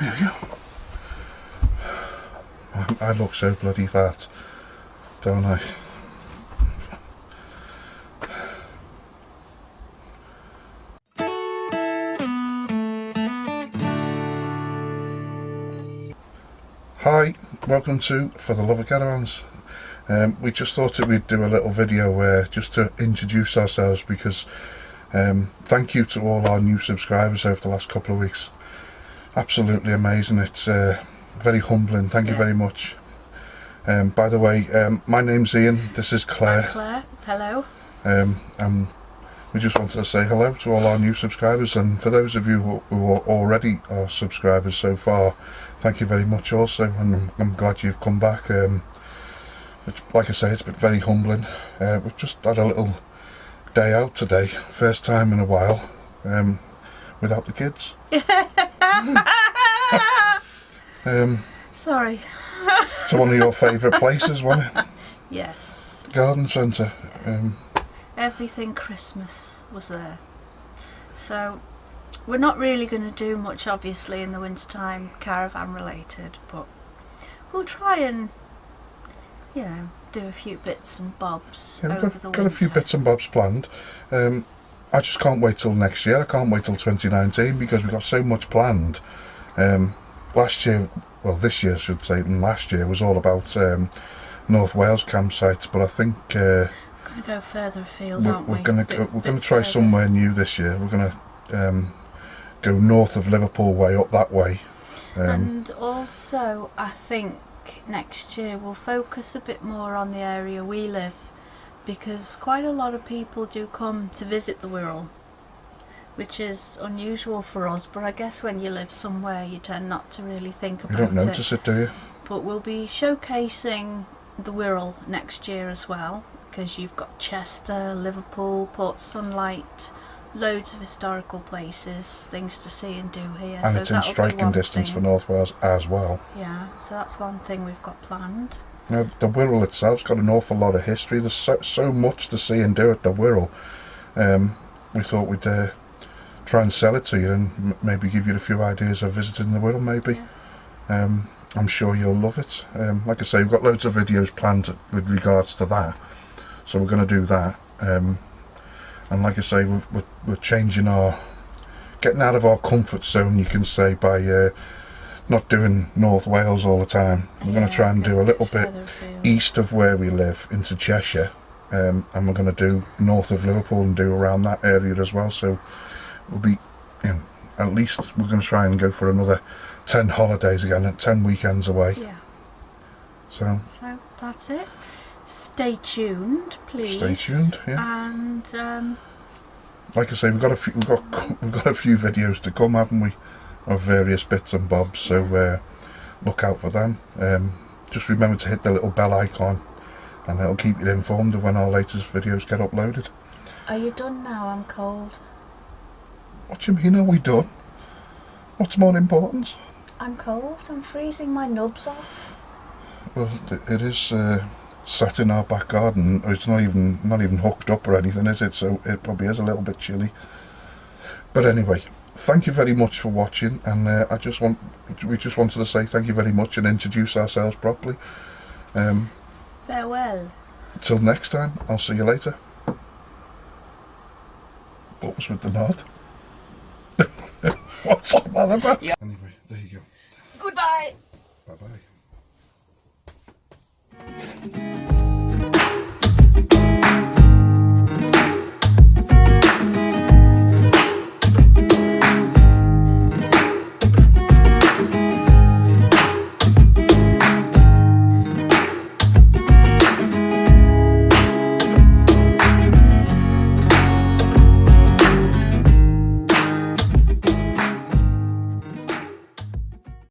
There we go. I look so bloody fat, don't I? Hi, welcome to For the Love of Caravans. We just thought that we'd do a little video just to introduce ourselves because thank you to all our new subscribers over the last couple of weeks. Absolutely amazing. It's very humbling. Thank you very much. By the way, my name's Ian. This is Clare. I'm Claire. Hello. And we just wanted to say hello to all our new subscribers, and for those of you who are already our subscribers so far, thank you very much also, and I'm glad you've come back. Like I say, it's been very humbling. We've just had a little day out today, first time in a while, without the kids. Sorry. To one of your favourite places, wasn't it? Yes. Garden centre. Everything Christmas was there. So we're not really going to do much, obviously, in the wintertime, caravan related, but we'll try and, you know, do a few bits and bobs over the winter. Got a few bits and bobs planned. I just can't wait till next year. I can't wait till 2019 because we've got so much planned. Last year, well, this year I should say, and last year was all about North Wales campsites, but I think we're going to go further afield, aren't we? We're going to try somewhere new this year. We're going to go north of Liverpool way, up that way. And also, I think next year we'll focus a bit more on the area we live, because quite a lot of people do come to visit the Wirral, which is unusual for us, but I guess when you live somewhere you tend not to really think about it. You don't notice it, do you? But we'll be showcasing the Wirral next year as well, because you've got Chester, Liverpool, Port Sunlight, loads of historical places, things to see and do here. And so it's in striking distance for North Wales as well. Yeah, so that's one thing we've got planned. Now, the Wirral itself's got an awful lot of history. There's so much to see and do at the Wirral. We thought we'd try and sell it to you and maybe give you a few ideas of visiting the Wirral, maybe. Yeah. I'm sure you'll love it. Like I say, we've got loads of videos planned with regards to that, so we're going to do that. And like I say, we're changing getting out of our comfort zone, you can say, by not doing North Wales all the time. We're going to try and do a little bit east of where we live into Cheshire, and we're going to do north of Liverpool and do around that area as well. So we'll be, you know, at least we're going to try and go for another 10 holidays again, 10 weekends away. Yeah. So that's it. Stay tuned, please. Stay tuned, yeah. And like I say, we've got a few videos to come, haven't we, of various bits and bobs. So look out for them. Just remember to hit the little bell icon, and it'll keep you informed of when our latest videos get uploaded. Are you done now? I'm cold. What do you mean, are we done? What's more important? I'm cold. I'm freezing my nubs off. Well, it is sat in our back garden. It's not even hooked up or anything, is it? So it probably is a little bit chilly. But anyway, thank you very much for watching, and we just wanted to say thank you very much and introduce ourselves properly. Farewell. Till next time, I'll see you later. What was with the nod? What's up, Malabar? Yeah. Anyway, there you go. Goodbye. Bye bye.